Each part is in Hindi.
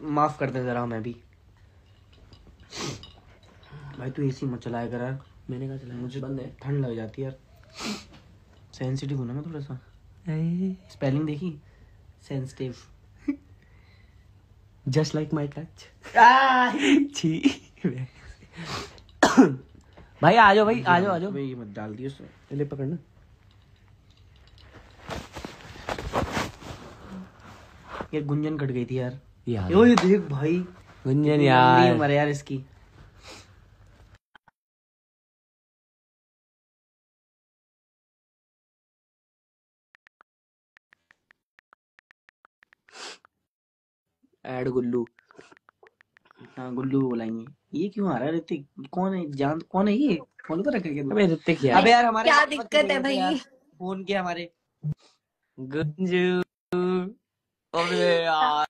माफ कर दे जरा हमें भी। भाई तू एसी मत चलाया कर यार। मैंने कहा चलाया, मुझे बंद है। ठंड लग जाती है यार। सेंसिटिव हूँ ना मैं थोड़ा सा। स्पेलिंग देखी, sensitive. Just like my touch. छी भाई आ जाओ भाई, आ जाओ आ जाओ। ये मत डाल दियो उसमें। पहले पकड़ना। ये गुंजन कट गई थी यार। यार यो ये देख भाई, गुंजन यार, उम्र यार इसकी। ऐड गुल्लू। हाँ गुल्लू बुलाएंगे। ये क्यों आ रहा है ऋतिक? कौन है? जान कौन है ये? फोन पर रखा क्या? अबे ऋतिक यार। अबे यार हमारे क्या मत दिक्कत है भाई? यार, फोन के हमारे। गुंजू, अबे यार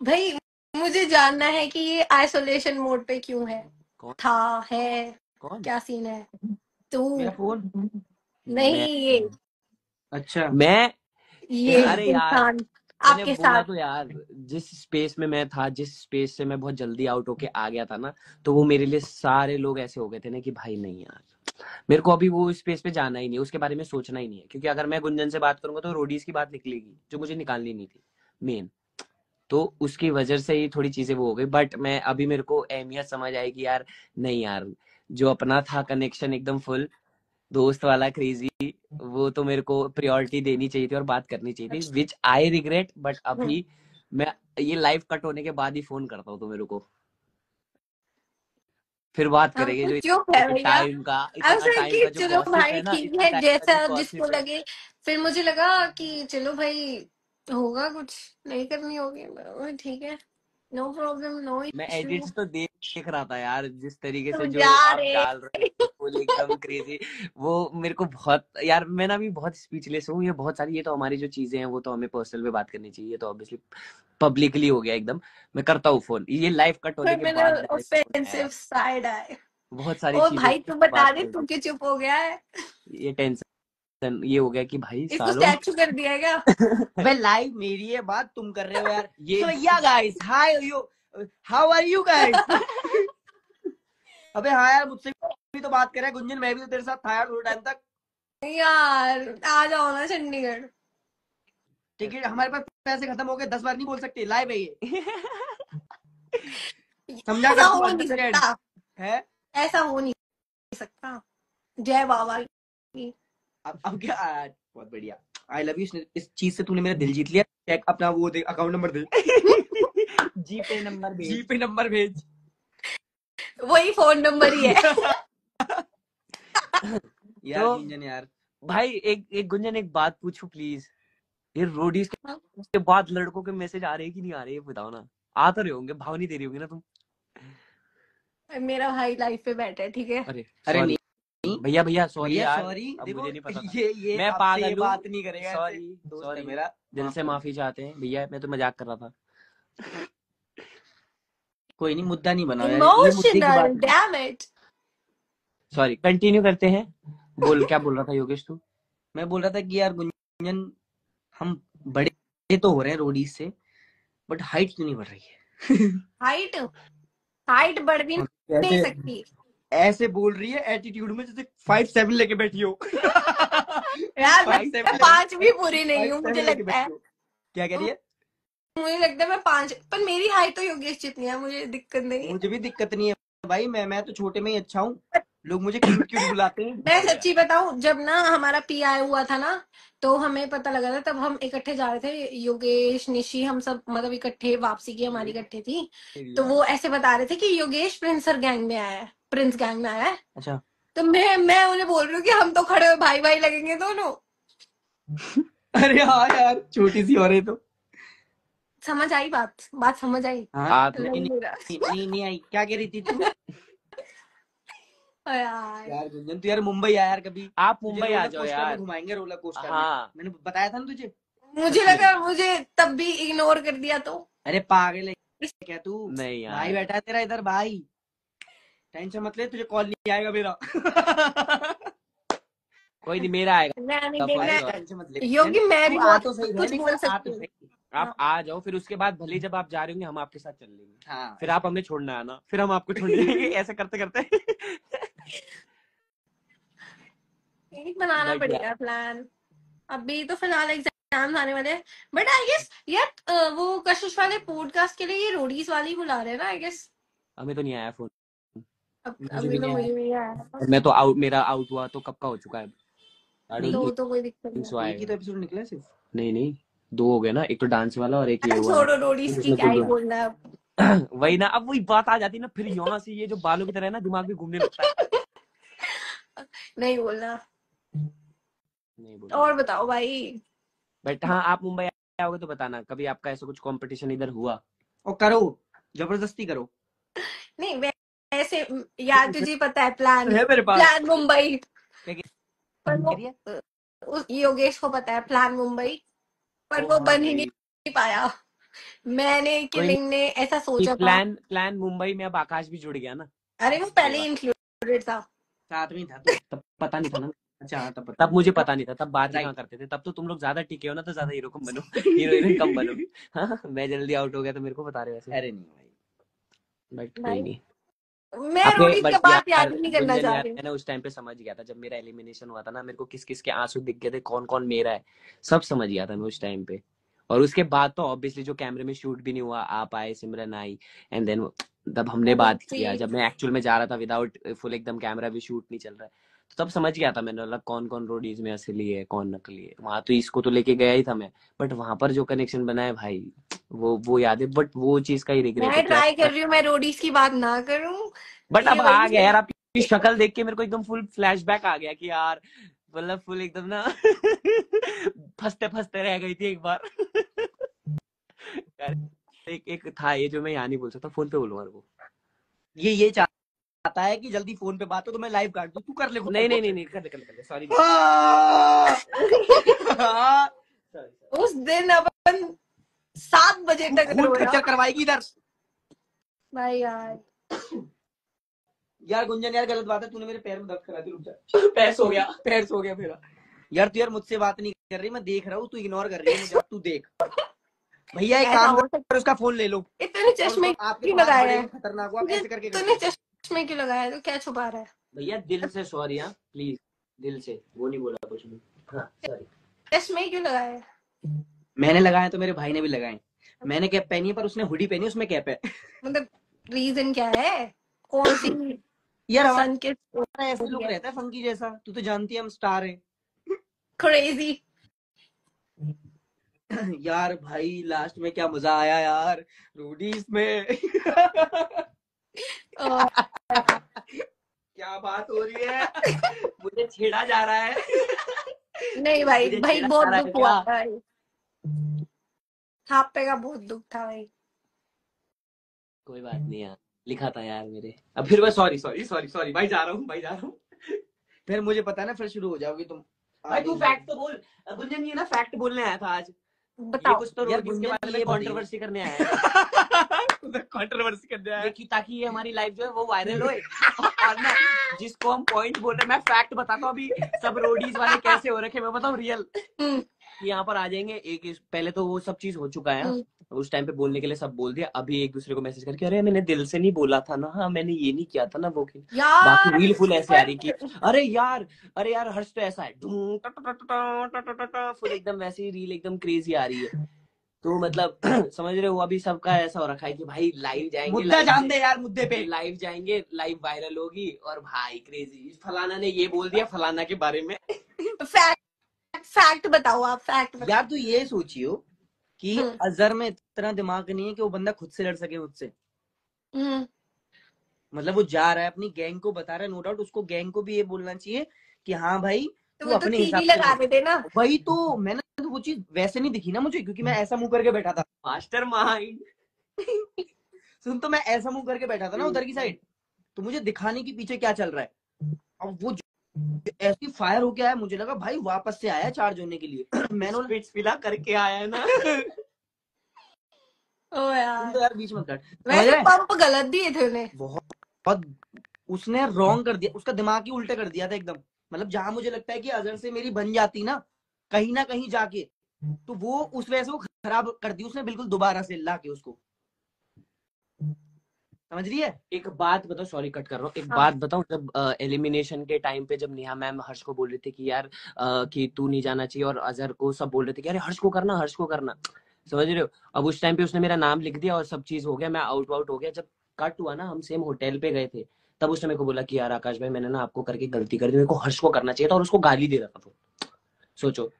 भाई मुझे जानना है कि ये आइसोलेशन मोड पे क्यों है। कौन है कौन? क्या सीन है? तू मेरा फोन। नहीं, मैं ये मैं अरे यार इंसान मैंने आपके बोला साथ। तो यार, जिस स्पेस में मैं था, जिस स्पेस से मैं बहुत जल्दी आउट होके आ गया था ना, तो वो मेरे लिए सारे लोग ऐसे हो गए थे ना कि भाई नहीं यार, मेरे को अभी वो स्पेस पे जाना ही नहीं, उसके बारे में सोचना ही नहीं है, क्योंकि अगर मैं गुंजन से बात करूंगा तो रोडीज की बात निकलेगी जो मुझे निकालनी नहीं थी मेन। तो उसकी वजह से ही थोड़ी चीजें वो हो गई, बट मैं अभी मेरे को अहमियत समझ आएगी यार। नहीं यार, जो अपना था कनेक्शन एकदम फुल दोस्त वाला क्रेजी, वो तो मेरे को प्रायोरिटी देनी चाहिए थी और बात करनी चाहिए थी, विच आई रिग्रेट। बट अभी मैं ये लाइव कट होने के बाद ही फोन करता हूँ तो मेरे को फिर बात हम करेंगे तो जो चुप है भैया। इतना टाइम कि का जो चलो गॉसिप भाई है ना, ठीक इतना है, टाइम का जो जैसा जिसको गॉसिप है। लगे। फिर मुझे लगा कि चलो भाई होगा कुछ, नहीं करनी होगी, ठीक है, नो प्रॉब्लम, नो मैं इश्यू। एडिट्स तो देख रहा था यार, जिस तरीके से तुम जो जा आप रहे। डाल रहे हो फुल एकदम क्रेजी। वो मेरे को बहुत यार, मैं ना अभी बहुत स्पीचलेस हूँ। ये बहुत सारी, ये तो हमारी जो चीजें हैं वो तो हमें पर्सनल में बात करनी चाहिए, ये तो ऑब्वियसली पब्लिकली हो गया एकदम। मैं करता हूँ फोन, ये लाइव कट होने फिर के मैंने बाद मैंने फोन किया ऑफेंसिव यार। साइड आए। बहुत सारी ओ चीजों भाई तू की बता बात दे, करनी तू थी। क्यों चुप हो गया है? ये टेंशन ये हो गया कि भाई इसको सालों स्टैचू कर दिया है क्या? अबे लाइव मेरी है बात, तुम कर रहे हो यार। ये सो या guys, hi you, how are you guys? अबे हाँ यार, मुझसे भी तो बात कर रहा है गुंजन, मैं भी तो तेरे साथ था यार थोड़े टाइम तक। यार आ जाओ ना चंडीगढ़। टिकट हमारे पास पैसे खत्म हो गए, 10 बार नहीं बोल सकते, लाइव है ये। समझा ऐसा कर, तू हो नहीं अंडरस्टैंड सकता, है। ऐसा हो नहीं सकता। जय बाबा की। अब क्या बहुत बढ़िया। I love you. इस चीज से तूने मेरा दिल जीत लिया। चेक अपना वो दे, अकाउंट नंबर दे। जीपे नंबर भेज। जीपे नंबर भेज। वही फोन नंबर ही है। यार तो गुंजन यार, भाई एक गुंजन, एक बात पूछू प्लीज। ये रोडीज के बाद लड़कों के मैसेज आ रहे हैं कि नहीं आ रहे, ये बताओ ना। आ तो रहे होंगे, भाव नहीं दे रही होगी ना तुम? मेरा भाई लाइफ पे बैठा है, ठीक है। अरे अरे सॉरी नहीं भैया, भैया सॉरी भैया यार, सॉरी। अब देखो मुझे नहीं पता था। ये मैं आपसे ये पागल हूँ, बात नहीं करेगा ऐसे। सॉरी दोस्त है सॉरी, मेरा, दिल माफ से कर दो। माफी चाहते हैं भैया, मैं तो मजाक कर रहा था। कोई नहीं, मुद्दा नहीं बनाओ यार, ये मुद्दे की इमोशनल, बात नहीं। Damn it. सॉरी, कंटिन्यू करते हैं। बोल, क्या बोल रहा था योगेश तू? मैं बोल रहा था कि यार गुंजन, हम बड़े तो हो रहे हैं रोडीज से, बट हाइट क्यों नहीं बढ़ रही है? हाइट हाइट बढ़ भी नहीं ऐसे सकती ऐसे बोल रही है एटीट्यूड में जैसे 5'7" लेके बैठी हो। यार। मैं 5'7" 5 भी पूरी नहीं हूँ, 5'7" मुझे लेके लगता है। बैठी हो। क्या कह रही है? मुझे लगता है मैं 5, पर मेरी हाइट तो योगेश जितनी है, मुझे दिक्कत नहीं है। मुझे भी दिक्कत नहीं है भाई, मैं तो छोटे में ही अच्छा हूँ। लोग मुझे क्यूट क्यूट बुलाते हैं। मैं सच्ची बताऊं, जब ना हमारा पीआई हुआ था ना, तो हमें पता लगा था, तब हम इकट्ठे जा रहे थे, योगेश निशी हम सब, मतलब इकट्ठे, वापसी की हमारी इकट्ठे थी। तो वो ऐसे बता रहे थे कि योगेश प्रिंसर गैंग में आया है, प्रिंस गैंग में आया है। अच्छा, तो मैं उन्हें बोल रही हूँ कि हम तो खड़े हुए भाई भाई लगेंगे दोनों। अरे हाँ यार, छोटी सी हो रही तो। समझ आई बात समझ आई। हाँ आप नहीं लग नहीं, नहीं रहा। नहीं आई। क्या कह रही थी तू? यार यार गुंजन, तू यार मुंबई आ यार कभी। आप तुझे मुंबई आ रोलर जाओ कोस्टर में यार। घुमाएंगे, रोलर कोस्टर में। हाँ मैंने बताया था ना तुझे। मुझे सच्ची में। लगा मुझे तब भी इग्नोर कर दिया तो। अरे पागल है क्या तू? नहीं भाई यार, बैठा है तेरा इधर, भाई। टेंशन मत ले, तुझे कॉल नहीं आएगा मेरा। कोई नहीं, मेरा मैं नहीं आएगा फॉर देखना अरे श्योर। टेंशन मत ले योगी, गुंजन, मैं तू भी आ बहुत तो सही, कुछ रहने के बोल आ सकती तो हूँ। सही। आप आ जाओ, फिर उसके बाद भले जब आप जा रहे होंगे हम आपके साथ चल लेंगे। हाँ फिर आप हमें छोड़ना आना, फिर हम आपको छोड़ जाएंगे। ऐसे करते करते एक बनाना बट पड़ेगा प्लान। अभी तो फिलहाल एग्जाम आने वाले हैं, बट आई गेस यार वो कशिश वाले पॉडकास्ट के लिए ये रोडीज वाली बुला रहे हैं ना आई गेस। हमें तो नहीं आया फोन, अब मुझे भी अभी तो नहीं मुझे आया। भी आया, मैं तो आउट, मेरा आउट हुआ तो कब का हो चुका है। आई डोंट तो कोई दिक्कत थिंक नहीं। सो एक ही आएगा। तो एपिसोड निकला है सिर्फ। नहीं नहीं, 2 हो गए ना, एक तो डांस वाला और एक ये अरे हुआ छोड़ो, रोडीज की जिसमें क्या तुम ही लोग बोलना है अब। वही ना, अब वही बात आ जाती है ना, फिर यहाँ से ये जो बालों की तरह है ना, दिमाग भी घूमने लगता है। नहीं बोलना। नहीं बोलूंगा। और बताओ भाई। बट हाँ, आप मुंबई आओगे तो बताना, कभी आपका ऐसा कुछ कंपटीशन इधर हुआ? और करो, जबरदस्ती करो। नहीं वैसे यार तुझे पता है प्लान, है मेरे पास। प्लान मुंबई, क्या कह पर वो रही है? योगेश को पता है प्लान मुंबई, पर ओ वो हाँ बन ही भाई, नहीं पाया। मैंने कोई किलिंग ने ऐसा नहीं, सोचा था। प्लान मुंबई में अब आकाश भी जुड़ गया ना। अरे वो कोई पहले ही बात, इंक्लूडेड था। साथ में ही था तू। तब पता नहीं था ना। अच्छा हाँ, तब पता तब मुझे पता नहीं था, तब बात ही कहाँ राइट। करते थे। तब तो तुम लोग ज्यादा टिके हो ना, तो ज्यादा हीरो कम बनो, हीरो हीरोइन कम बनो। हाँ, मैं जल्दी आउट हो गया तो मेरे को बता रहे वैसे। अरे नहीं भाई, बट कोई भाई नहीं। मैं आपने रोडीज बट का बात यार याद ही नहीं करना गुंजन चाह यार, रही हूँ। मैंने उस टाइम पे समझ गया था, जब मेरा एलिमिनेशन हुआ था ना, मेरे को किस किस के आंसू दिख गए थे, कौन कौन मेरा है, सब समझ गया था मैं उस टाइम पे। और उसके बाद तो ऑब्वियसली जो कैमरे में शूट भी नहीं हुआ, आप आए, सिमरन आई, एंड देन तब हमने बात किया, जब मैं एक्चुअल में जा रहा था विदाउट फुल एकदम कैमरा भी शूट नहीं चल रहा है, तो तब समझ गया था मैंने, मतलब कौन कौन रोडीज में असली है कौन नकली है। वहां तो इसको तो लेके गया ही था मैं, बट वहां पर जो कनेक्शन बना है भाई, वो याद है। बट वो चीज का ही रिग्रेट है मैं कि ट्राई कर यार, रही हूँ मैं रोडीज की बात ना करूँ। बट ये अब वही आ गया यार, आपकी शक्ल देख के मेरे को एकदम फुल फ्लैशबैक आ गया कि यार, मतलब फुल एकदम ना फंसते फंसते रह गई थी एक बार। यार, एक था ये जो मैं यहाँ नहीं बोल सकता, फोन पे बोलूंगा वो। ये चाहता है कि जल्दी फोन पे बात हो तो मैं लाइव काट दूं, तू कर ले खुद नहीं तक नहीं नहीं WhatsApp। नहीं, कर ले, सॉरी। उस दिन अपन 7 बजे तू तक खून रोया फ्रैक्चर करवाएगी इधर। भाई यार। यार गुंजन यार, गलत बात है, तूने मेरे पैर में दर्द करा दी, रुक जा। पैर सो गया, पैर सो गया मेरा। यार तू यार मुझसे बात नहीं कर रही, मैं देख रहा हूँ, तू इग्नोर कर रही है मुझे, अब तू देख। भैया एक ऐसा काम हो कर, सकता उसका फोन ले लो। है। तूने और चश्मे आपके क्यों पास लगाए बड़े हैं? भी खतरनाक हो, आप ऐसे करके तूने करते हो। चश्मे क्यों लगाए हैं? तू क्या छुपा रहा है? भैया दिल से सॉरी, हाँ प्लीज, दिल से, वो नहीं बोला कुछ भी। हाँ सॉरी। चश्मे क्यों लगाए हैं? मैंने लगाए तो मेरे भाई ने भी लगाए। मैंने कैप पहनी है पर उसने हुडी पहनी, उसमें कैप है। मतलब रीजन क्या है? कौन सी यार सन के हमारा ऐसे लुक रहता है फंकी जैसा, तू तो जानती है हम स्टार हैं। क्रेजी? यार भाई लास्ट में क्या मजा आया यार, रोडीज में। क्या बात हो रही है, मुझे छेड़ा जा रहा है। नहीं भाई, मुझे भाई छेड़ा बहुत जा रहा है दुख हुआ क्या? भाई, थापे का बहुत दुख था भाई। कोई बात नहीं यार, लिखा था यार मेरे। अब फिर मैं सॉरी सॉरी सॉरी सॉरी भाई, जा रहा हूँ भाई, जा रहा हूँ। फिर मुझे पता है ना, फिर शुरू हो जाओगे तुम। भाई तू फैक्ट तो बोल। गुंजन, ये ना फैक्ट बोलने आया था आज, ये बताओ। कुछ तो यार रोडीज के गुंजन बारे में ये बताइए। कंट्रोवर्सी करने आया है। कंट्रोवर्सी करने आया। ताकि ये हमारी लाइफ जो है वो वायरल होए। और ना, जिसको हम पॉइंट बोल रहे हैं, मैं फैक्ट बताता हूँ अभी, सब रोडीज वाले कैसे हो रखे, मैं बताऊँ रियल। हम्म, यहाँ पर आ जाएंगे पहले तो वो सब चीज हो चुका है, हम्म। उस टाइम पे बोलने के लिए सब बोल दिया, अभी एक दूसरे को मैसेज करके, अरे मैंने दिल से नहीं बोला था ना, हाँ मैंने ये नहीं किया था ना, वो बाकी यार रील फुल ऐसे आ रही कि पर अरे यार हर्ष तो ऐसा है, फुल एकदम वैसे ही रील एकदम क्रेजी आ रही है। तो मतलब समझ रहे हो, अभी सबका ऐसा हो रखा है कि भाई लाइव जाएंगे, मुद्दा जान दे यार, मुद्दे पे। लाइव जाएंगे, लाइव वायरल होगी, और भाई क्रेजी फलाना ने ये बोल दिया फलाना के बारे में। फैक्ट बताओ, आप फैक्ट बताओ। यार तू ये सोचियो कि हम्म, अजहर में इतना दिमाग नहीं है कि वो बंदा खुद से लड़ सके मुझसे। हम्म। मतलब वो जा रहा है अपनी गैंग को बता रहा है, नो डाउट उसको गैंग को भी ये बोलना चाहिए कि हाँ भाई तो तू वो तो अपने तीर हिसाब ही से लगा लड़। देते ना। वही तो मैंने तो वो चीज वैसे नहीं दिखी ना मुझे, क्योंकि मैं ऐसा मुंह करके बैठा था। Master mind. सुन, तो मैं ऐसा मुंह करके बैठा था ना उधर की साइड, तो मुझे दिखाने के पीछे क्या चल रहा है। अब वो ऐसी फायर हो गया है, मुझे लगा भाई वापस से आया है चार्ज होने के लिए। मैंने स्पिट्स पिला करके आया है ना। ओ यार, तो यार बीच में कट, समझ वैसे रहे? पंप गलत दिए थे उन्हें। बहुत उसने रॉन्ग कर दिया, उसका दिमाग ही उल्टा कर दिया था एकदम। मतलब जहां मुझे लगता है कि अजहर से मेरी बन जाती ना कहीं जाके, तो वो उस वजह से वो खराब कर दी उसने बिल्कुल दोबारा से ला के उसको, समझ रही है। एक बात बताओ, सॉरी कट कर रहा हूँ, एक हाँ। बात बताओ, जब एलिमिनेशन के टाइम पे जब नेहा मैम हर्ष को बोल रही थी कि यार कि तू नहीं जाना चाहिए, और अजहर को सब बोल रहे थे कि अरे हर्ष को करना, हर्ष को करना, समझ रहे हो। अब उस टाइम पे उसने मेरा नाम लिख दिया और सब चीज हो गया, मैं आउट हो गया। जब कट हुआ ना, हम सेम होटल पे गए थे, तब उसने मेरे को बोला कि यार आकाश भाई मैंने ना आपको करके गलती कर दी, मेरे को हर्ष को करना चाहिए था, और उसको गाली दे रहा था वो। सोचो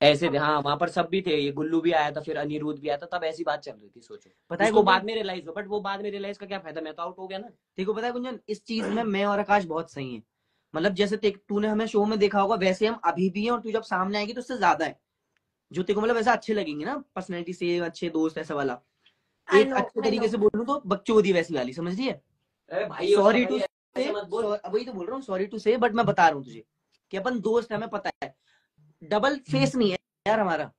ऐसे थे। हाँ, वहां पर सब भी थे, ये गुल्लू भी आया था, फिर अनिरुद्ध भी आया था, तब ऐसी बात चल रही थी। सोचो, पता है उसको गुंजन, बाद में रियलाइज हो, बट वो बाद में रियलाइज का क्या फायदा, मैं तो आउट हो गया ना। देखो पता है गुंजन, इस चीज में मैं और आकाश बहुत सही है। मतलब जैसे तूने हमें शो में देखा होगा वैसे हम अभी भी हैं, और तू जब सामने आएगी तो उससे ज्यादा है जो तेरे को मतलब ऐसा अच्छे लगेंगे ना, पर्सनैलिटी से अच्छे दोस्त ऐसा वाला। आई एक नो अच्छे आई तरीके नो। से बोलूं तो बकचोदी वैसी वाली, समझ रही है। अरे भाई सॉरी टू से, ऐसे मत बोल। वही तो बोल रहा हूँ, सॉरी टू से, बट मैं बता रहा हूँ तुझे कि अपन दोस्त है, हमें पता है डबल फेस नहीं है यार हमारा।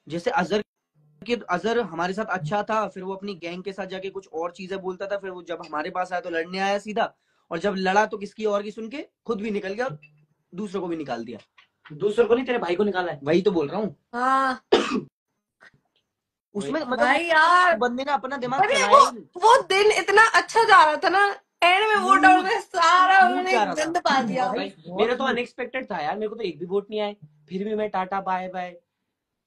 जैसे अजहर हमारे साथ अच्छा था, फिर वो अपनी गैंग के साथ जाके कुछ और चीजें बोलता था, फिर वो जब हमारे पास आया तो लड़ने आया सीधा, और जब लड़ा तो किसकी और की सुन के खुद भी निकल गया और दूसरों को भी निकाल दिया। दूसरों को नहीं, तेरे भाई को निकाला है। वही तो बोल रहा हूँ। हाँ उसमें मतलब भाई यार, बंदे ने अपना दिमाग अरे चलाया ही नहीं। वो दिन इतना अच्छा जा रहा था ना, एंड में वो डाउन स्मूथ में सारा स्मूथ उन्होंने जा रहा था गंद पा दिया। भाई, भाई बहुत मेरा तो smooth। अनएक्सपेक्टेड था यार, मेरे को तो एक भी वोट नहीं आए, फिर भी मैं टाटा बाय बाय,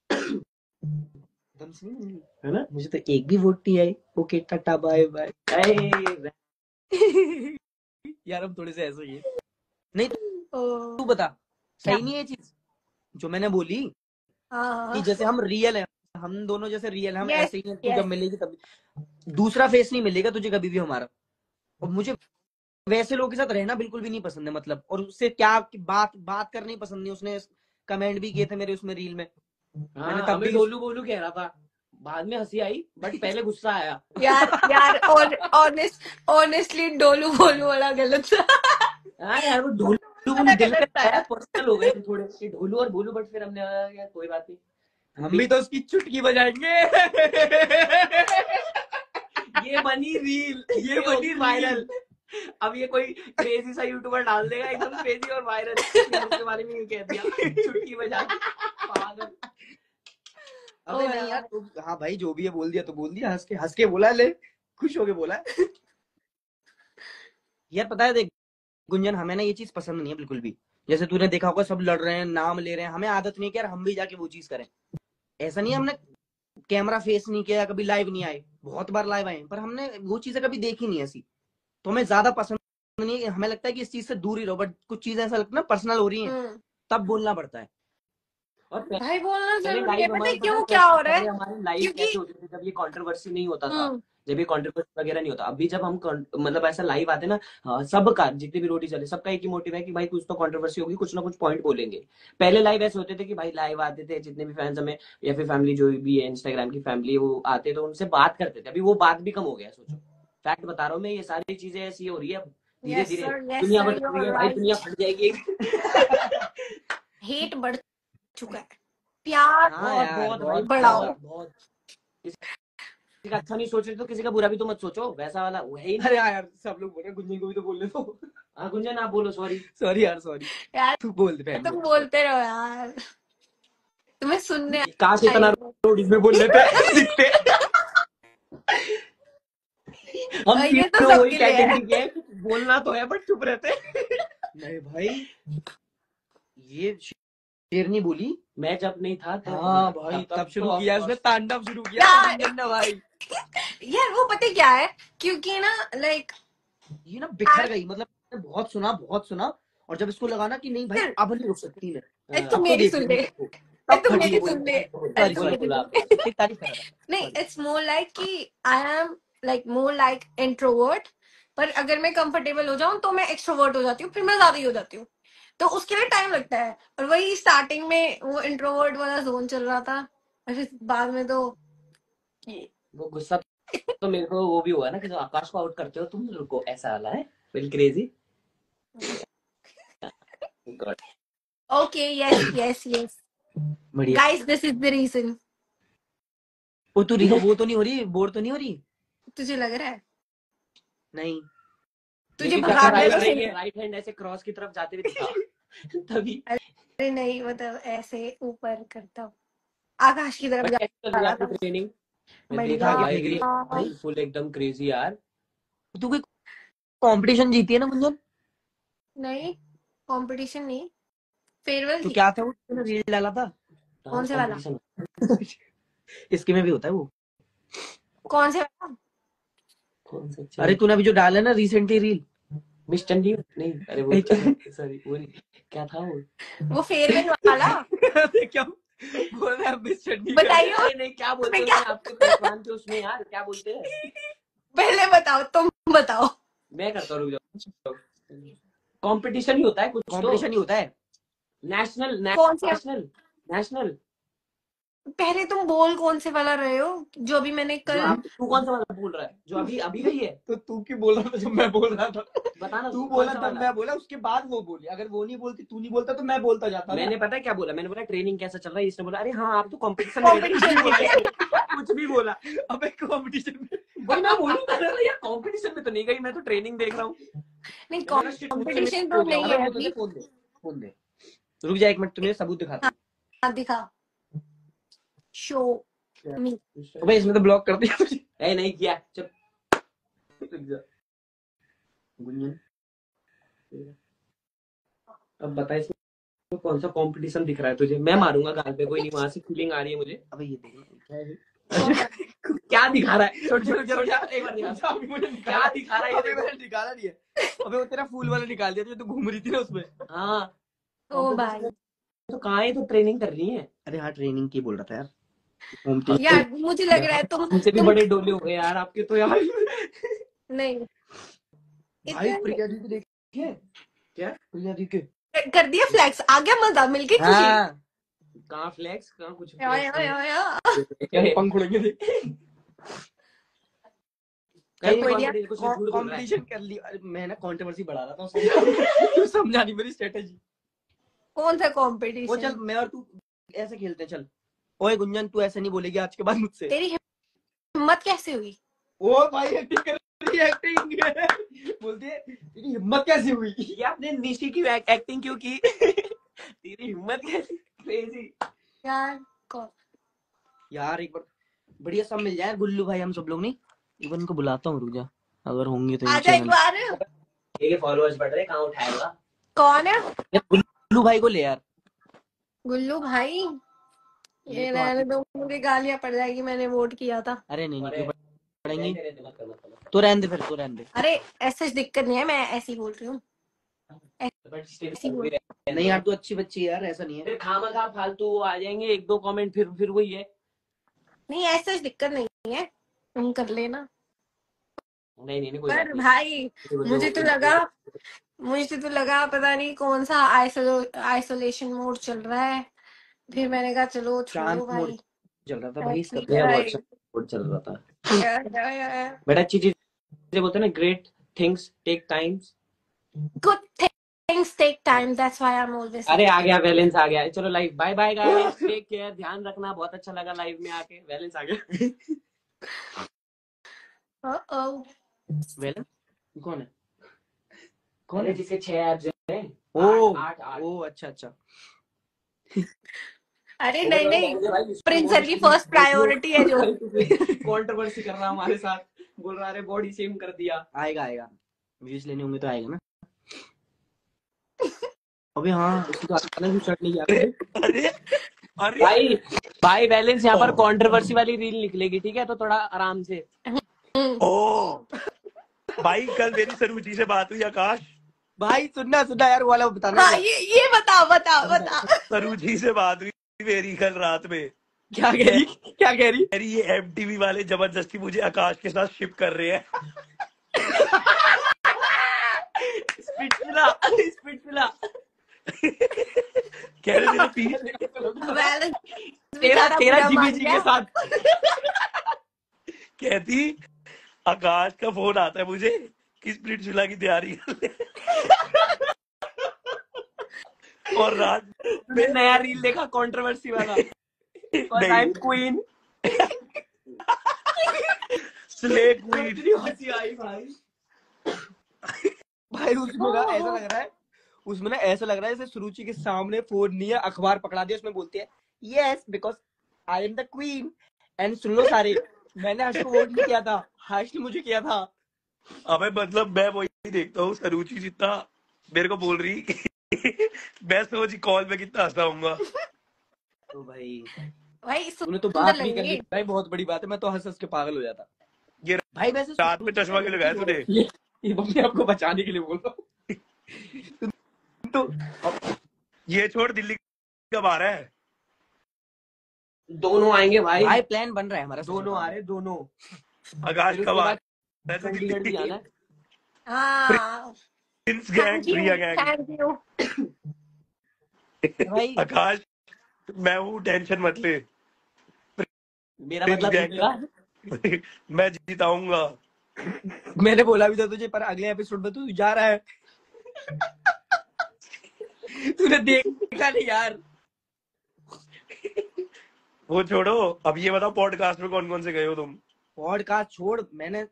एकदम से नहीं, है ना। मुझे तो एक भी वोट नहीं आई। Okay tata bye bye. यार हम थोड़े से ऐसे ही है। नहीं ओ, तू बता, क्या? सही नहीं है ये चीज जो मैंने बोली कि हाँ जैसे हम रियल है, हम दोनों जैसे रियल, हम यस ऐसे ही हैं, तू जब यस। मिलेगी तब दूसरा फेस नहीं मिलेगा तुझे कभी भी हमारा। और मुझे वैसे लोगों के साथ रहना बिल्कुल भी नहीं पसंद है, मतलब, और उससे क्या बात बात करनी पसंद नहीं। उसने कमेंट भी किए थे मेरे उसमें रील में, मैंने हाँ, तब हमें भी डोलू बोलू कह रहा था, बाद में हंसी आई, बट पहले गुस्सा आया। यार यार, ऑनेस्टली डोलू बोलू वाला गलत था। हाँ यार, वो ढोलू बोलू वाला दिल पे गलत था आया, यार। पर्सनल हो गए थे थोड़े से ढोलू और बोलू, बट फिर हमने लगा यार कोई बात नहीं, हम भी तो उसकी चुटकी बजाएंगे। ये बनी रील, ये बनी वायरल। अब ये कोई क्रेजी सा यूट्यूबर डाल देगा एकदम क्रेजी और वायरल, उसके बारे में ये कह दिया चुटकी बजा के, पागल। अबे नहीं यार, हाँ भाई जो भी है बोल दिया तो बोल दिया, हंस के बोला, ले खुश होके बोला। यार पता है देख गुंजन, हमें ना ये चीज पसंद नहीं है बिल्कुल भी। जैसे तूने देखा होगा सब लड़ रहे हैं, नाम ले रहे हैं, हमें आदत नहीं है कि यार हम भी जाके वो चीज करें। ऐसा नहीं है हमने कैमरा फेस नहीं किया, कभी लाइव नहीं आए, बहुत बार लाइव आए, पर हमने वो चीजें कभी देखी नहीं ऐसी। तो हमें ज्यादा पसंद नहीं है, हमें लगता है कि इस चीज से दूर ही रहो, बट कुछ चीजें ऐसा लगता है ना पर्सनल हो रही है, तब बोलना पड़ता है। और भाई बोलना पहले जरूरी है, लाइव पता है हमारे, पता है क्यों क्या हो रहा है? पहले हमारे लाइव क्योंकि कैसे होते थे जब ये कंट्रोवर्सी नहीं होता था, हम्म जब ये कंट्रोवर्सी वगैरह नहीं होता। अभी जब हम मतलब ऐसा लाइव आते ना, हाँ, सबका जितने भी रोटी चले सबका एक ही मोटिव है कि भाई कुछ तो कंट्रोवर्सी होगी, कुछ ना कुछ पॉइंट बोलेंगे। पहले लाइव ऐसे होते थे कि भाई लाइव आते थे, जितने भी फैंस हमें या फिर फैमिली जो भी है इंस्टाग्राम की फैमिली, वो आते तो उनसे बात करते थे। अभी वो बात भी कम हो गया, सोचो, फैक्ट बता रहा हूँ मैं, ये सारी चीजें ऐसी हो रही है धीरे यस धीरे, सर दुनिया बदल यू रही आर है भाई, दुनिया राइट। फट जाएगी। हेट बढ़ चुका है, प्यार हाँ बहुत यार बहुत भाई, बहुत बढ़ाओ। ज्यादा। बहुत। किसी का अच्छा नहीं सोच रहे तो किसी का बुरा भी तो मत सोचो, वैसा वाला वो है ही नहीं। अरे यार सब लोग बोल रहे हैं, गुंजन को भी तो बोलने दो। हाँ गुंजन आप बोलो, सॉरी। सॉरी यार सॉरी, यार तू बोल दे बहन तुम बोल। बोलते रहो यार, तुम्हें सुनने काश आई इतना हो। रोडीज में बोल लेते दिखते। हम ये तो तीनों वही सबके लिए है। कैटेगरी के हैं, बोलना तो है बट चुप रहते। नहीं भाई, ये शेरनी बोली। मैं जब नहीं था तब, हाँ भाई तब शुरू तो किया of उसने, course। तांडव शुरू किया यार गुंजन ने भाई। यार वो पता है क्या है, क्योंकि ना लाइक ये ना बिखर गई, मतलब मैंने बहुत सुना, और जब इसको लगा ना कि नहीं भाई अब नहीं रुक सकती मैं, तुम अब तो मेरी देख सुन लेंगे ले, सबको, तब तुम फटी मेरी है। सुन ले। सॉरी बोलो सॉरी, बोलो आप। तेरी तारीफ कर रहा था। नहीं, Sorry। इट्स मोर लाइक कि I am like more like introvert, पर अगर मैं कंफर्टेबल हो जाऊं तो मैं एक्सट्रोवर्ट हो जाती हूँ, फिर मैं ज्यादा ही हो जाती हूँ, तो उसके लिए टाइम लगता है। और वही स्टार्टिंग में वो इंट्रोवर्ट वाला जोन चल रहा था, और फिर बाद में तो ये वो गुस्सा तो मेरे को वो भी हुआ ना कि जो आकाश को आउट करते हो तुम, रुको ऐसा वाला है, बिल crazy. God. Okay yes yes yes बढ़िया। Guys, this is the reason. वो तो वो तो नहीं हो रही, बोर तो नहीं हो रही? तुझे लग रहा है? नहीं। तुझे लेकिन क्या भगाने तो राइट हैंड ऐसे क्रॉस की तरफ जाते हुए दिखा तभी। अरे नहीं, मतलब ऐसे ऊपर करता हूँ। आकाश की तरफ बट जा कैसी चल रही है रहा आपकी था। ट्रेनिंग? मैं देख बढ़िया। रहा हूँ आगे भाई फेंक रही रील है। फुल एकदम क्रेजी यार। तू कोई कंपटीशन जीती है ना गुंजन? नहीं, कंपटीशन नहीं, फेयरवेल तो थी। क्या था वो तूने रील डाला था? कौन डांस से वाला? कंपटीशन। इसके में भी होता है वो। कौन से वाला? कौन सा अरे तूने अभी जो डाला है ना रिसेंटली रील। मिस चंडी नहीं, अरे वो सॉरी वो नहीं, क्या था वो फेयरवेल वाला। क्या बोल रहा है मिस चंडी का? बताइए अरे नहीं, क्या बोलते उसमें हैं क्या। उसमें, आपके पहलवान थे उसमें यार, क्या बोलते हैं? पहले बताओ, तुम बताओ। मैं करता हूँ, रुक जाओ। कंपटीशन ही होता है कुछ तो। कंपटीशन ही होता है। नेशनल कौन से? National national. पहले तुम बोल कौन से वाला रहे हो, जो अभी मैंने जो कल। आप, तू कौन सा वाला बोल रहा है जो अभी अभी गई है? तो तू क्यों बोल रहा था जब मैं बोल रहा था? बताना तू कौन बोला सा तब वाला। मैं बोला, उसके बाद वो बोली। अगर वो नहीं बोलती, तू नहीं बोलता तो मैं बोलता जाता ना। मैंने पता है क्या बोला, मैंने बोला ट्रेनिंग कैसा चल रहा है, इसने बोला अरे हाँ आप तो कंपटीशन में गए थे। कंपटीशन बोला में इसने, कुछ भी बोला। अबे कंपटीशन में वही मैं बोलूँ यार, कंपटीशन में तो नहीं गई, मैं तो ट्रेनिंग देख रहा हूँ। नहीं, मैंने बोला shit, मुझसे miss कंपटीशन तो हो गया नहीं होगा। है अबे अभी। फोन दे, फोन दे। रुक जा एक मिनट, तुम्हें सबूत दिखाता हूँ। हाँ, दिखा। शो मी। अबे इसमें तो ब्लॉक कर दिया मुझे। ए नहीं किया, चुप। रुक जा गुंजन। अब बता इसमें कौन सा कंपटीशन दिख रहा है तुझे? मैं मारूंगा गाल पे, कोई नहीं, वहां से फीलिंग आ रही है मुझे। अबे ये देखना क्या है। कौन सा? क्या दिखा रहा है? छोड़ छोड़ छोड़ छोड़, एक बार दिखा। अभी मुझे क्या दिखा रहा है ये अबे देखो। मैंने निकाला नहीं है। अबे वो तेरा फूल वाला निकाल दिया जो तू घूम रही थी ना उसमें। हाँ ओ भाई, तो कहाँ है, तो ट्रेनिंग कर रही है। अरे हाँ ट्रेनिंग की बोल रहा था यार। यार मुझे लग रहा है हमसे भी तुम बड़े डोले हो गए यार आपके तो यार। नहीं, भाई इतना प्रिया दी को देखिए। क्या? प्रिया दी के कर दिया फ्लैक्स, आ गया मजा, मिलके खुशी। हाँ कहाँ फ्लेक्स, कहाँ कुछ या, या, फ्लेक्स या, या। नहीं। पंख उड़ेंगे देख। कहीं कोई नहीं। कंपटीशन, कुछ झूठ बोल रहा है। कंपटीशन कर ली। अरे मैं ना कंट्रोवर्सी बढ़ा रहा था तू समझा नहीं मेरी स्ट्रेटेजी। कौन सा वो कंपटीशन? चल मैं और तू ऐसे खेलते हैं चल। ओए गुंजन तू ऐसे नहीं बोलेगी आज के बाद मुझसे। तेरी हिम्मत कैसे हुई? ओ भाई एक्टिंग कर रही है, एक्टिंग बोलती है तेरी हिम्मत कैसे हुई। ये आपने निशी की एक्टिंग क्यों की? तेरी हिम्मत कैसी, क्रेजी। यार कौन? यार एक बार बढ़िया सब मिल जाए गुल्लू भाई, हम सब लोग नहीं। इवन को बुलाता हूँ, रुक जा अगर होंगे तो आजा एक बार। ये फॉलोअर्स बढ़ रहे, कहाँ उठाएगा? कौन है? गुल्लू भाई को ले यार। गुल्लू भाई? ये ये तो रहने दो, मुझे गालियां पड़ जाएगी, मैंने वोट किया था। अरे नहीं नहीं क्यों पढ़ेंगे। मत करना। तो रहने दे फिर, तो रहने दे। अरे ऐसे दिक्कत नहीं है, मैं ऐसे ही बोल रही हूँ। ऐसी बोल। नहीं यार तू अच्छी बच्ची है यार, ऐसा नहीं है। फिर खामखा फालतू वो आ जाएंगे एक दो कमेंट, फिर वही है। नहीं ऐसे दिक्कत नहीं है, तुम कर लेना। नहीं कोई पर बात नहीं। भाई मुझे तो लगा पता नहीं कौन सा आइसोलेशन मोड चल रहा है, फिर मैंने कहा चलो शांत छोड़ो मोड भाई। चल रहा था भाई इसका। ठीक है भाई। चल रहा था। गुड बड़ा अच्छी चीजें बोलते हैं ना, great things take times. Things take time, that's why I am always. अरे आ गया बैलेंस, आ गया। चलो live, bye bye guys, take care, ध्यान रखना। बहुत अच्छा लगा लाइव में आके, बैलेंस आ गया। वेलन कौन है? कौन है जिसके 6 ऐप्स हैं? ओ 8 ओ अच्छा अच्छा। अरे नहीं, प्रिंस सर की फर्स्ट प्रायोरिटी है जो। कंट्रोवर्सी कर रहा हमारे साथ, बोल रहा है बॉडी शेम कर दिया। आएगा आएगा, व्यूज लेने होंगे तो आएगा ना। अबे हाँ उसको तो आता ना शर्ट नहीं आता। अरे भाई बैलेंस यहाँ पर कंट्रोवर्सी वाली रील निकलेगी, ठीक है? तो थोड़ा आराम से। ओ भाई कल मेरी सरूजी से बात हुई आकाश। भाई सुनना सुनना यार वो वाला बताना। हाँ ये बता। सरूजी से बात हुई मेरी कल रात में। क्या कह रही? अरे ये एमटीवी वाले जबरदस्ती मुझे आकाश के साथ शिप कर रहे हैं। स्पिटफिला कह रहे मेरे पीठ तेरा जीबी जी के साथ। कहती आकाश का फोन आता है मुझे कि स्प्लिट चूल्हा की तैयारी कर ले। और रात में नया रील देखा कंट्रोवर्सी वाला, नहीं क्वीन स्ले क्वीन। हंसी आई भाई। भाई उसमें ना ऐसा लग रहा है जैसे सुरुचि के सामने फोन नहीं है, अखबार पकड़ा दिया, उसमें बोलती है yes because I am the queen. And सुन लो सारे, मैंने हर्ष को वोट नहीं किया था, हर्ष ने मुझे किया था। अबे मतलब मैं वही देखता हूँ, सरूची जितना मेरे को बोल रही मैं सोच कॉल पे कितना हंसा हूँगा। तो भाई भाई तूने तो सुंदर बात नहीं कर ली लगेंगे। भाई, बहुत बड़ी बात है, मैं तो हंस हंस के पागल हो जाता ये भाई। वैसे रात में चश्मा क्यों लगाया तूने? ये अपने आपको बचाने के लिए बोल रहा हूँ। तो ये छोड़, दिल्ली कब आ रहा है? दोनों आएंगे भाई, भाई प्लान बन रहा है हमारा, दोनों आ रहे, दोनों। आकाश फिर कब उसके आ बाद रहा है तू चंडीगढ़ भी दिल्ली? आना है। हाँ Prince gang, thank you Priya gang. Thank you. भाई। आकाश मैं हूँ, टेंशन मत ले। मेरा प्रिंस मतलब गैंग जीतेगा। मैं जिताऊंगा। मैंने बोला भी था तुझे, पर अगले एपिसोड में तू जा रहा है। तूने देखा नहीं यार। वो छोड़ो, अब ये बताओ पॉडकास्ट में कौन कौन से गए हो तुम? पॉडकास्ट छोड़, मैंने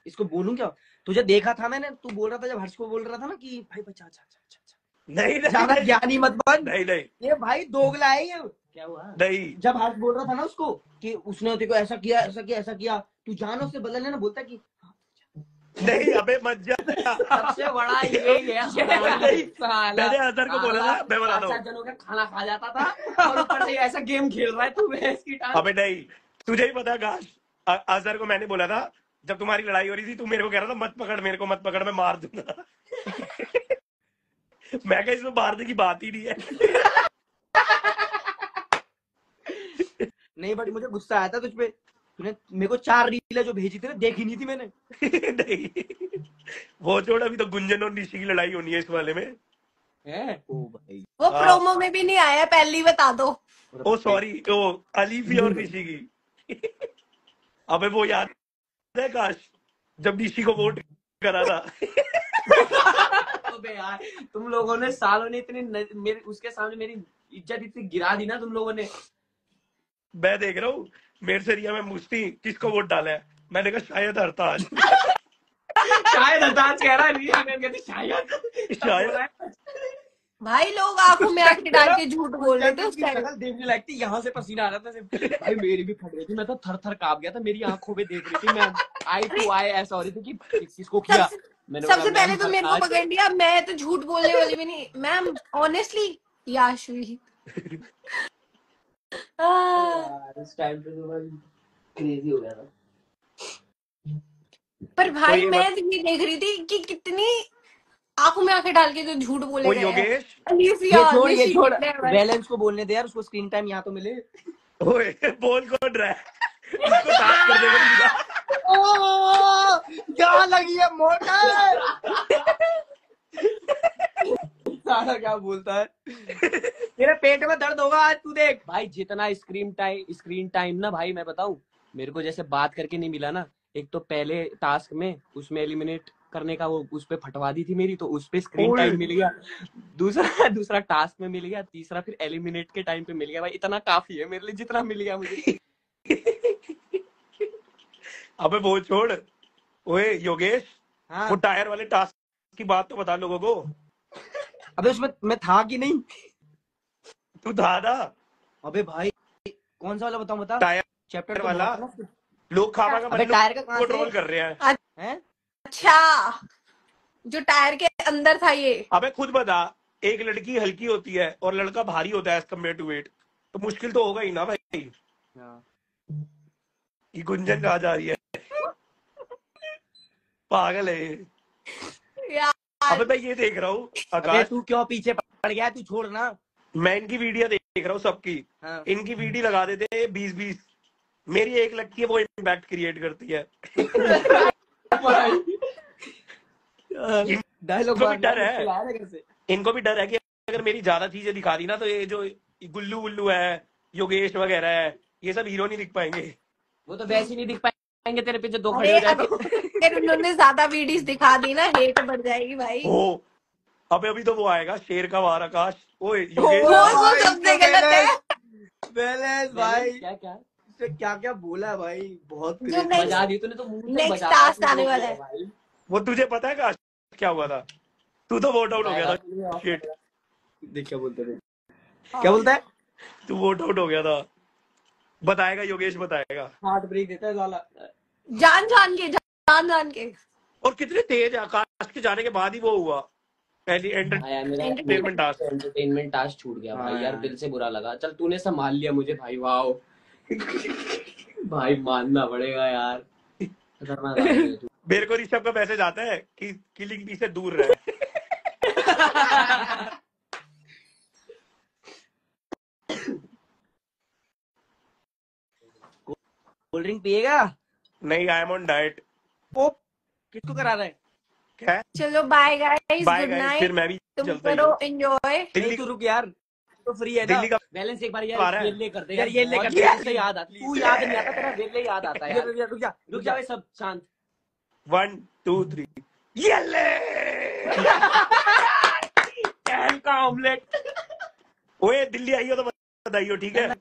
इसको बोलूं क्या, तुझे देखा था मैंने, तू बोल रहा था जब हर्ष को बोल रहा था ना कि भाई बचा अच्छा अच्छा अच्छा अच्छा, नहीं नहीं ज्यादा नहीं ज्ञानी मत बन। नहीं नहीं ये भाई दोगला है ये। क्या हुआ? नहीं जब हर्ष बोल रहा था ना उसको कि उसने तेरे को ऐसा किया ऐसा किया ऐसा किया, तू जानो उससे बदल लेना, बोलता कि नहीं, अबे मत जा। सबसे बड़ा यही है नहीं, साला। मैंने अजहर को बोला था, मैं बताता 5-7 हूँ। जनों का खाना खा जाता था और ऊपर से ऐसा गेम खेल रहा है तू भैंस की टांग। अबे नहीं, तुझे ही पता है आकाश, अजहर को मैंने बोला था जब तुम्हारी लड़ाई हो रही थी, तू मेरे को कह रहा था मत पकड़ मेरे को, मत पकड़, मैं मार दूंगा। मैं कहा इसमें मारने की बात ही नहीं है। नहीं, बट मुझे गुस्सा आया था तुझ पे, तूने मेरे को 4 रीलें जो भेजी थी ना, देखी नहीं थी मैंने। नहीं, वो छोड़, अभी तो गुंजन और निशी की लड़ाई होनी है इस वाले में। है ओ भाई। वो हाँ। प्रोमो में भी नहीं आया, पहले ही बता दो। ओ सॉरी, ओ अलीफी और निशी की। अबे वो याद है काश, जब निशी को वोट करा था। अबे यार, तुम लोगों ने सालों ने मेरे उसके सामने मेरी इज्जत इतनी गिरा दी ना तुम लोगों ने। मैं देख रहा हूँ, मेरे से रिया में पूछती किसको वोट डाला है, मैंने कहा शायद हरताज। शायद अंदाज कह रहा है, रिया मैंने कहती शायद शायद। भाई लोग आंखों में आंखें डाल के झूठ बोल रहे थे उस उसकी टाइम। शक्ल देखने लायक थी, यहाँ से पसीना आ रहा था सिर्फ। भाई मेरी भी फट रही थी, मैं तो थर थर कांप गया था, मेरी आंखों में देख रही थी मैं, आई टू आई ऐसा हो रही थी कि किसको किया। मैंने बोला सबसे पहले तो मेरे को आज पकड़ लिया, मैं तो झूठ बोलने वाली भी नहीं मैम, ऑनेस्टली याशवी। यार इस टाइम पे तो मैं क्रेजी हो गया था। पर तो भाई ये मैं तो ये देख रही थी कि कितनी आंखों में आंखें डाल के जो झूठ बोले वो गए हैं। योगेश, ये अलीफिया, छोड़ निशी, नेवर। वैलेंस को बोलने दे यार, उसको स्क्रीन टाइम यहाँ तो मिले। ओए बोल कौन रहा है? इसको टास्क कर देगा पूरा। ओ क्या लगी है मोटर। साला क्या बोलता है, तेरे पेट में दर्द होगा आज, तू देख। भाई जितना स्क्रीन टाइम ना भाई, मैं बताऊं, मेरे को जैसे बात करके नहीं मिला ना, एक तो पहले टास्क में उसमें एलिमिनेट करने का वो उस पे फटवा दी थी मेरी, तो उस पे स्क्रीन टाइम मिल गया, दूसरा टास्क में मिल गया, तीसरा फिर एलिमिनेट के टाइम पे मिल गया। भाई इतना काफी है मेरे लिए जितना मिल गया मुझे। अबे वो छोड़, ओए योगेश, हाँ। वो टायर वाले टास्क की बात तो बता लोगों को। अबे उसमें मैं था कि नहीं। तू था ना? अबे भाई कौन सा वाला बताऊं, बता। टायर चैप्टर तो वाला, बहुत है ना। लोग खामा का अबे टायर का कहाँ को से ट्रोल कर रहे हैं। हैं? अच्छा, जो टायर के अंदर था ये। अबे खुद बता, एक लड़की हल्की होती है और लड़का भारी होता है एज कम्पेयर टू वेट, तो मुश्किल तो होगा ही ना भाई। ये गुंजन कहाँ जा रही है? पागल है ये। यार अबे मैं ये देख रहा हूँ अबे आकाश, तू क्यों पीछे पड़ गया, तू छोड़ ना। मैं इनकी वीडियो देख रहा हूँ सबकी। हाँ। इनकी वीडियो लगा देते हैं 20-20, मेरी एक लगती है वो इम्पैक्ट क्रिएट करती है। डायलॉग इनको भी डर है, है। इनको भी डर है कि अगर मेरी ज्यादा चीजें दिखा दी ना, तो ये जो गुल्लू गुल्लू है, योगेश वगैरह है, ये सब हीरो नहीं दिख पाएंगे। वो तो वैसे ही नहीं दिख पाएंगे तेरे पीछे दो खड़े अरे हो जाए अब तो। फिर उन्होंने ज्यादा वीडियोस दिखा दी ना, हेट बढ़ जाएगी भाई। हो, अबे अभी तो वो आएगा शेर का वार आकाश। ओए वो योगेश, सबसे गलत है। बैलेंस भाई, क्या क्या इसने क्या क्या बोला है भाई, बहुत जो crazy। next- बजा दी तूने तो, मुंह से next बजा task आने वाला है। भाई। वो तुझे पता है काश क्या हुआ था? तू तो वोट आउट हो गया था। शिट, देख क्या बोलता है, क्या बोलता है। तू वोट आउट हो गया था। बताएगा, योगेश बताएगा। हार्ट ब्रेक देता है साला। जान जान के और कितने तेज है, आकाश के जाने के बाद ही वो हुआ पहली आया मेरा एंटरटेनमेंट टास्क। एंटरटेनमेंट टास्क छूट गया हाँ भाई यार, यार। दिल से बुरा लगा। चल तूने संभाल लिया मुझे भाई, वाओ। भाई मानना पड़ेगा यार, खतरनाक आदमी है तू। मेरे को ऋषभ का मैसेज आता है कि किलिंग बी से दूर रहे। कोल्ड ड्रिंक पिएगा? नहीं, I am on diet. Oh किसको करा रहा है? क्या? चलो bye guys, bye good guys, फिर नाइट, मैं भी तुम चलता ही करो हूँ। एंजॉय। नहीं दिल्ली तू रुक यार, तो फ्री है ना? दिल्ली का बैलेंस एक बार आ यार रहा है। वेले कर दे यार, ये ले बहुत कर देर दे। से याद आता, तू याद नहीं आता, तेरा वेले याद आता है यार। रुक जा रुक जा भाई, सब शांत। 1 2 3 येले। कैन का ऑमलेट। ओए दिल्ली आई हो तो बताइयो, ठीक है?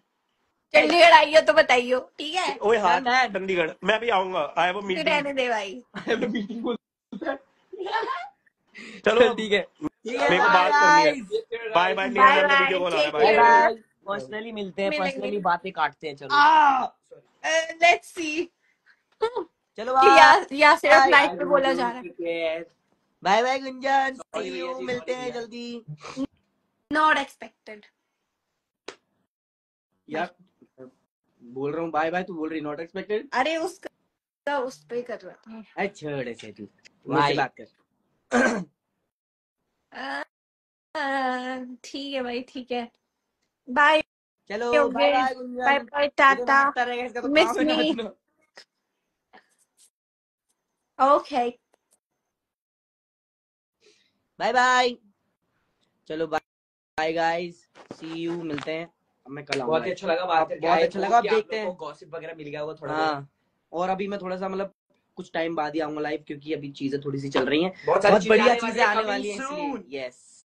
चंडीगढ़ आई हो तो बताइयो, ठीक है? ओए हाँ, डन। चंडीगढ़ मैं भी आऊंगा। आई हैव अ फिर मीटिंग। रहने दे भाई। मीटिंग बोलता है। चलो ठीक है मेरे को बात करनी है। guys। Bye bye, Neha bye ma'am का बाय, वीडियो कॉल आ रहा है। Take bye bye bye. Bye, personally मिलते हैं, मिलेंगे। पर्सनली बातें काटते हैं। चलो लेट्स सी चलो कि बाय या सिर्फ बाय लाइफ पे बोला जा रहा है। Bye bye Gunjan, Sorry see भैया you, जी, मिलते sorry हैं भैया। जल्दी। Not expected. यार बोल रहा हूँ बाय बाय, तू बोल रही नॉट एक्सपेक्टेड। अरे उसका उस पे कर रहा था। अरे छोड़ ऐसे, तू Bye. मुझसे बात कर। ठीक है भाई, ठीक है, बाय। चलो Yogesh, bye bye bye Gunjan. Bye, ये तो टाटा, नाचता रहेगा, इसका तो मिस काम है मी। नाचना। Okay bye bye. चलो बाय गाइस, सी यू, मिलते हैं। अब मैं कल आऊंगा। बहुत ही अच्छा लगा बात करके। बहुत अच्छा लगा। अब देखते हैं। गॉसिप वगैरह मिल गया होगा थोड़ा बहुत। हाँ, और अभी मैं थोड़ा सा मतलब कुछ टाइम बाद ही आऊंगा लाइव, क्योंकि अभी चीजें थोड़ी सी चल रही हैं। बहुत सारी बहुत चीजें बढ़िया आने वाली चीजें हैं, आने coming वाली हैं, soon। इसलिए यस।